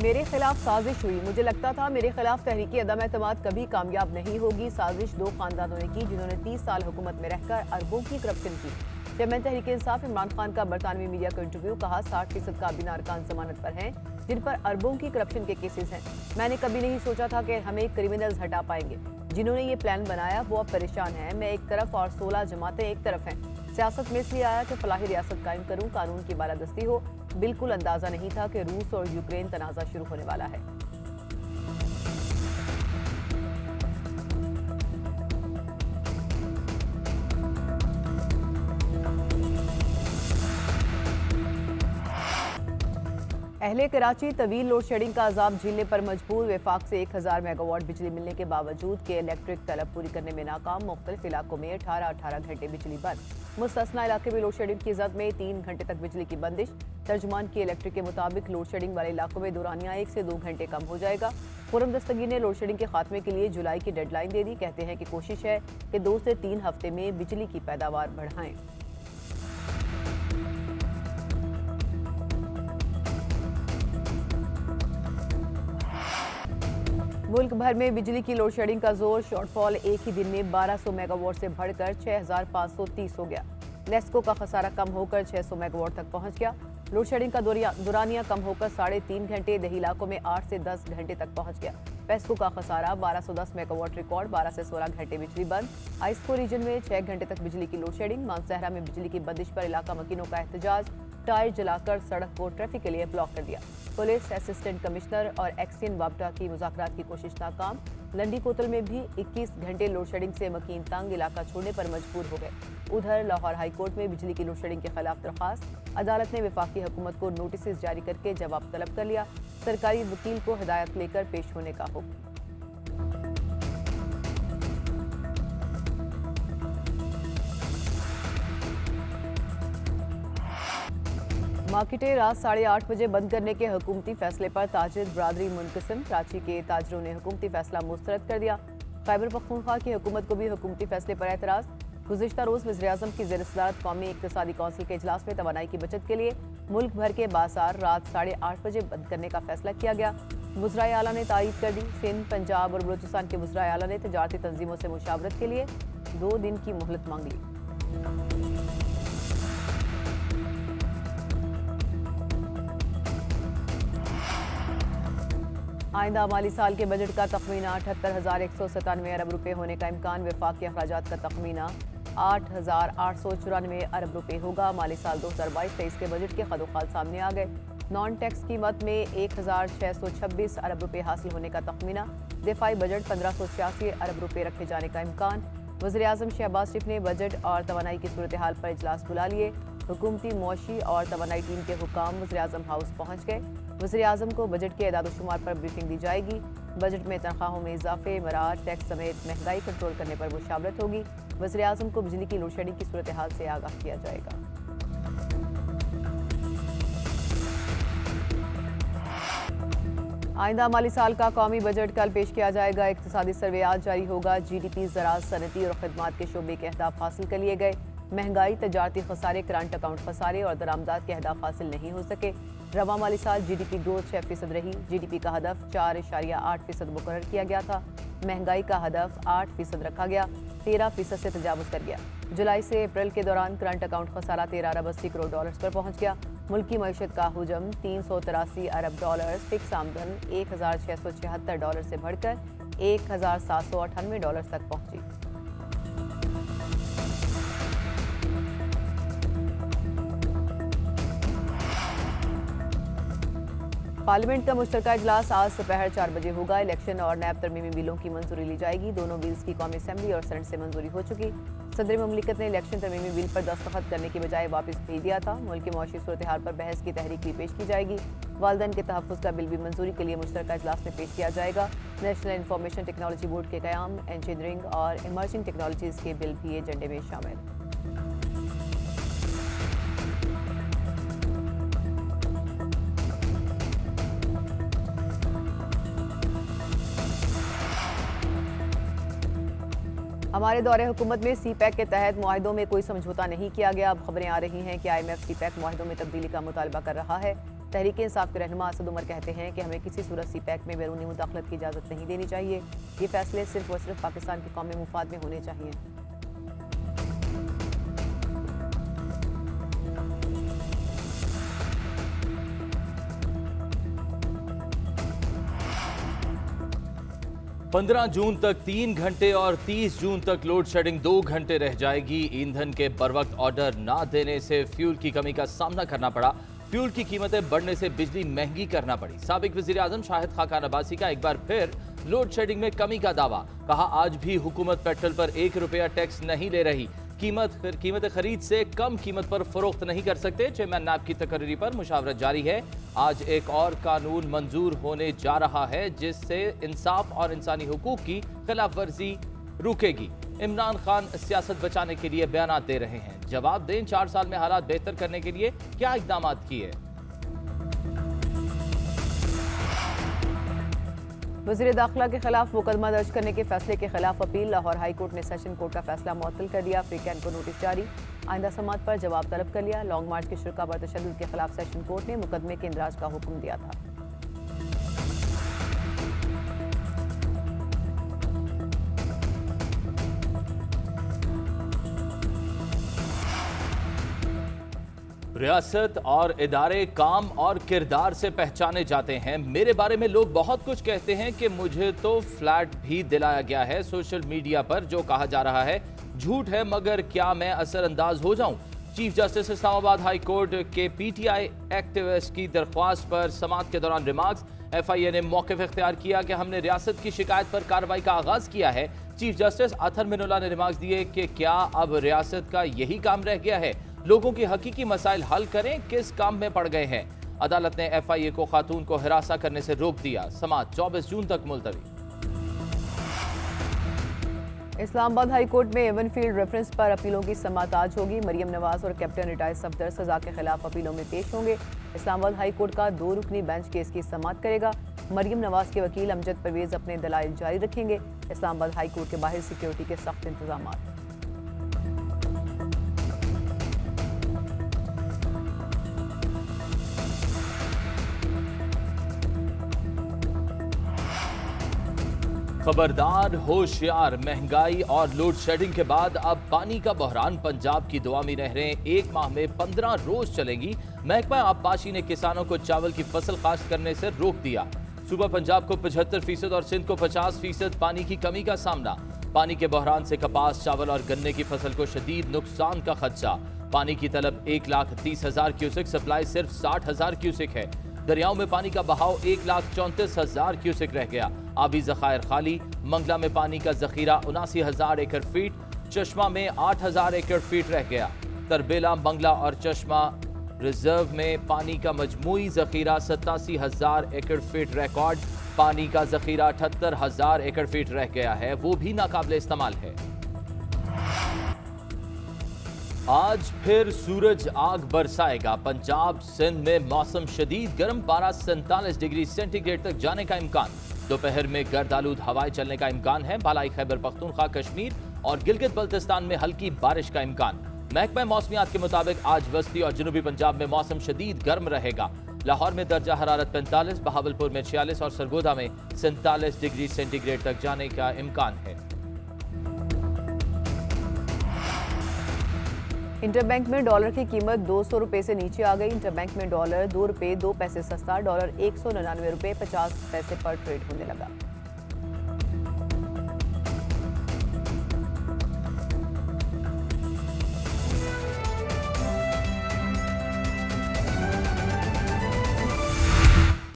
मेरे खिलाफ साजिश हुई। मुझे लगता था मेरे खिलाफ तहरीकी अदम एतमाद कभी कामयाब नहीं होगी। साजिश दो खानदानों ने की जिन्होंने 30 साल हुकूमत में रहकर अरबों की करप्शन की। चेयरमैन तहरीक इंसाफ इमरान खान का बरतानवी मीडिया को इंटरव्यू। कहा 60% काबीना अरकान जमानत पर हैं जिन पर अरबों की करप्शन के केसेस हैं। मैंने कभी नहीं सोचा था कि हमें क्रिमिनल्स हटा पाएंगे। जिन्होंने ये प्लान बनाया वो अब परेशान हैं। मैं एक तरफ और 16 जमातें एक तरफ हैं। सियासत में इसलिए आया कि फलाही रियासत कायम करूं, कानून की बालादस्ती हो। बिल्कुल अंदाजा नहीं था कि रूस और यूक्रेन तनाज़ा शुरू होने वाला है। अहले कराची तवील लोड शेडिंग का अजाब झेलने पर मजबूर। वफाक से 1000 मेगावाट बिजली मिलने के बावजूद के इलेक्ट्रिक तलब पूरी करने में नाकाम। मुख्तलिफ इलाकों में 18-18 घंटे बिजली बंद। मुस्तस्ना इलाके में लोड शेडिंग की जद में 3 घंटे तक बिजली की बंदिश। तर्जुमान की इलेक्ट्रिक के मुताबिक लोड शेडिंग वाले इलाकों में दौरानिया 1 से 2 घंटे कम हो जाएगा। खुर्रम दस्तगीर ने लोड शेडिंग के खात्मे के लिए जुलाई की डेडलाइन दे दी। कहते हैं कि कोशिश है कि 2 से 3 हफ्ते में बिजली की पैदावार बढ़ाएं। मुल्क भर में बिजली की लोड शेडिंग का जोर। शॉर्टफॉल एक ही दिन में 1200 मेगावाट से बढ़कर 6530 हो गया। नेस्को का खसारा कम होकर 600 मेगावाट तक पहुंच गया। लोड शेडिंग का दुरानिया कम होकर 3.5 घंटे, दही इलाकों में 8 से 10 घंटे तक पहुंच गया। पेस्को का खसारा 1210 मेगावाट रिकॉर्ड, 12 से 16 घंटे बिजली बंद। आइस्को रीजन में 6 घंटे तक बिजली की लोड शेडिंग। मानसहरा में बिजली की बंदिश पर इलाका मकीनों का एहतजाज। टायर जलाकर सड़क को ट्रैफिक के लिए ब्लॉक कर दिया। पुलिस असिस्टेंट कमिश्नर और एक्सियन वापटा की मुज़ाकरात की कोशिश नाकाम। लंडी कोतल में भी 21 घंटे लोड शेडिंग से मकीन तंग, इलाका छोड़ने पर मजबूर हो गए। उधर लाहौर हाई कोर्ट में बिजली की लोड शेडिंग के खिलाफ दरख्वास्त। अदालत ने वफाकी हुकूमत को नोटिस जारी करके जवाब तलब कर लिया। सरकारी वकील को हिदायत लेकर पेश होने का हुक्म। मार्केटें रात 8:30 बजे बंद करने के हुकूमती फैसले पर ताजिर बरादरी मुनकसिम। कराची के ताजरों ने हुकूमती फैसला मुस्तरद कर दिया। खैबर पख्तूनख्वा की हुकूमत को भी हुकूमती फैसले पर एतराज़। गुज़िश्ता रोज़ वज़ीर-ए-आज़म की ज़ेर-ए-सदारत कौमी इक़्तिसादी कौंसिल के इजलास में तवानाई की बचत के लिए मुल्क भर के बाज़ार रात 8:30 बजे बंद करने का फैसला किया गया। वज़राए आला ने तायीद कर दी। सिंध, पंजाब और बलूचिस्तान के वज़राए आला ने तजारती तंजीमों से मुशावरत के लिए 2 दिन की मोहलत मांग ली। आइंदा माली साल के बजट का तखमीना 78,197 अरब रुपए होने का इम्कान। वफाकी अखराजात का तखमीना 8,894 अरब रुपए होगा। माली साल 2022-23 के बजट के खदोखाल सामने आ गए। नॉन टैक्स कीमत में 1,626 अरब रुपए हासिल होने का तखमीना। दिफाई बजट 1586 अरब रुपए रखे जाने का इम्कान। वज़ीर-ए-आज़म शहबाज शरीफ ने बजट और तवानाई की सूरत हाल पर इजलास बुला लिए। हुकूमती मुआशी और तवानाई टीम के हुकाम वज़ीर-ए-आज़म हाउस पहुँच गए। वज़ीर-ए-आज़म को बजट के एदाद-ओ-शुमार पर ब्रीफिंग दी जाएगी। बजट में तनख्वाहों में इजाफे, मराद, टैक्स समेत महंगाई कंट्रोल करने पर मुशावरत होगी। वज़ीर-ए-आज़म को बिजली की लोड शेडिंग की सूरत हाल से आगाह किया जाएगा। आइंदा माली साल का कौमी बजट कल पेश किया जाएगा। इक़्तिसादी सर्वे आज जारी होगा। GDP, ज़राअत, सनती और खिदमात के शोबे के अहदाफ हासिल कर लिए गए। महंगाई, तजारती खसारे, करंट अकाउंट खसारे और दरामदात के अहदाफ हासिल नहीं हो सके। रवा माली साल GDP ग्रोथ 6% रही। GDP का हदफ 4.8% मुकर्रर किया गया था। महंगाई का हदफ 8% रखा गया, 13% से तजावुज़ कर गया। जुलाई से अप्रैल के दौरान करंट अकाउंट खसारा 13 अरब 80 करोड़ डॉलर्स पर पहुंच गया। मुल्की मईशत का हुजम 383 अरब डॉलर्स, फिक्स आमदन 1,676 डॉलर से बढ़कर 1,798 डॉलर तक पहुंची। पार्लियामेंट का मुश्तरका इजलास आज दोपहर 4 बजे होगा। इलेक्शन और नैब तरमीमी बिलों की मंजूरी ली जाएगी। दोनों बिल्स की कौमी असेंबली और सेनेट से मंजूरी हो चुकी। सदर मुमलिकत ने इलेक्शन तरमीमी बिल पर दस्तखत करने की बजाय वापस भेज दिया था। मुल्क के मौशी सूरत हाल पर बहस की तहरीक भी पेश की जाएगी। वालदैन के तहफ़्फ़ुज़ का बिल भी मंजूरी के लिए मुश्तरका इजलास में पेश किया जाएगा। नेशनल इंफॉर्मेशन टेक्नोलॉजी बोर्ड के क़याम, इंजीनियरिंग और इमर्जिंग टेक्नोलॉजीज़ के बिल भी एजेंडे में शामिल। हमारे दौरे हुकूमत में CPEC के तहत मुआहिदों में कोई समझौता नहीं किया गया। अब खबरें आ रही हैं कि IMF CPEC मुआहिदों में तब्दीली का मुतालबा कर रहा है। तहरीक इंसाफ के रहनुमा असद उमर कहते हैं कि हमें किसी सूरत सी पैक में बैरूनी मुदाखलत की इजाज़त नहीं देनी चाहिए। ये फैसले सिर्फ और सिर्फ पाकिस्तान के कौमी मुफाद में होने चाहिए। पंद्रह जून तक 3 घंटे और 30 जून तक लोड शेडिंग 2 घंटे रह जाएगी। ईंधन के बरवक्त ऑर्डर ना देने से फ्यूल की कमी का सामना करना पड़ा। फ्यूल की कीमतें बढ़ने से बिजली महंगी करना पड़ी। साबिक वज़ीर आज़म शाहिद खाकान अब्बासी का एक बार फिर लोड शेडिंग में कमी का दावा। कहा, आज भी हुकूमत पेट्रोल पर 1 रुपया टैक्स नहीं ले रही। कीमत खरीद से कम कीमत पर फरोख्त नहीं कर सकते। चेयरमैन नाब की तकर्री पर मुशावरत जारी है। आज एक और कानून मंजूर होने जा रहा है जिससे इंसाफ और इंसानी हुकूक की खिलाफ वर्जी रुकेगी। इमरान खान सियासत बचाने के लिए बयान दे रहे हैं। जवाब दें, 4 साल में हालात बेहतर करने के लिए क्या इकदाम किए। वज़ीर दाखिला के खिलाफ मुकदमा दर्ज करने के फैसले के खिलाफ अपील। लाहौर हाई कोर्ट ने सेशन कोर्ट का फैसला मुअत्तल कर दिया। फ्रीकैन को नोटिस जारी। आइंदा समात पर जवाब तलब कर लिया। लॉन्ग मार्च के शुरा पर तशद्दुद के खिलाफ सेशन कोर्ट ने मुकदमे के इंदराज का हुक्म दिया था। रियासत और इदारे काम और किरदार से पहचाने जाते हैं। मेरे बारे में लोग बहुत कुछ कहते हैं कि मुझे तो फ्लैट भी दिलाया गया है। सोशल मीडिया पर जो कहा जा रहा है झूठ है, मगर क्या मैं असरअंदाज हो जाऊं? Chief justice Islamabad high court के पीटीआई एक्टिविस्ट की दरख्वास्त पर समात के दौरान रिमार्क्स। एफआईए ने मौक़िफ़ इख्तियार किया कि हमने रियासत की शिकायत पर कार्रवाई का आगाज किया है। चीफ जस्टिस अतहर मिनुल्लाह ने रिमार्क्स दिए कि क्या अब रियासत का यही काम रह गया है? लोगों की हकीकी मसाइल हल करें, किस काम में पड़ गए हैं? अदालत ने एफआईए को खातून को हिरासा करने से रोक दिया। समात 24 जून तक मुलतवी। इस्लामाबाद हाई कोर्ट में एवन फील्ड रेफरेंस पर अपीलों की समात आज होगी। मरियम नवाज और कैप्टन रिटायर्ड सफदर सजा के खिलाफ अपीलों में पेश होंगे। इस्लामाबाद हाई कोर्ट का 2 रुकनी बेंच केस की समात करेगा। मरियम नवाज के वकील अमजद परवेज अपने दलाइल जारी रखेंगे। इस्लामाबाद हाई कोर्ट के बाहर सिक्योरिटी के सख्त इंतजाम। खबरदार, होशियार। महंगाई और लोड शेडिंग के बाद अब पानी का बहरान। पंजाब की दवामी नहरें 1 माह में 15 रोज चलेंगी। महकमा आबपाशी ने किसानों को चावल की फसल काश्त करने से रोक दिया। सूबा पंजाब को 75% और सिंध को 50% पानी की कमी का सामना। पानी के बहरान से कपास, चावल और गन्ने की फसल को शदीद नुकसान का खदशा। पानी की तलब 1,30,000 क्यूसेक, सप्लाई सिर्फ 60,000 क्यूसेक है। दरियाओं में पानी का बहाव 1,34,000 क्यूसेक रह गया। आबी जखायर खाली। मंगला में पानी का जखीरा 79,000 एकड़ फीट, चश्मा में 8,000 एकड़ फीट रह गया। तरबेला, मंगला और चश्मा रिजर्व में पानी का मजमूई जखीरा 87,000 एकड़ फीट रिकॉर्ड। पानी का जखीरा 78,000 एकड़ फीट रह गया है, वो भी नाकाबिले इस्तेमाल है। आज फिर सूरज आग बरसाएगा। पंजाब सिंध में मौसम शदीद गर्म, पारा 47 डिग्री सेंटीग्रेड तक जाने का इम्कान। दोपहर में गर्द आलूद हवाएं चलने का इम्कान है। बालाई खैबर पख्तूनख्वा, कश्मीर और गिलगित बल्तिस्तान में हल्की बारिश का इम्कान। महकमा मौसमियात के मुताबिक आज वस्ती और जनूबी पंजाब में मौसम शदीद गर्म रहेगा। लाहौर में दर्जा हरारत 45, बहावलपुर में 46 और सरगोदा में 47 डिग्री सेंटीग्रेड तक जाने का इम्कान है। इंटरबैंक में डॉलर की कीमत 200 रुपये से नीचे आ गई। इंटरबैंक में डॉलर 2 रुपये 2 पैसे सस्ता, डॉलर 199 रुपये 50 पैसे पर ट्रेड होने लगा।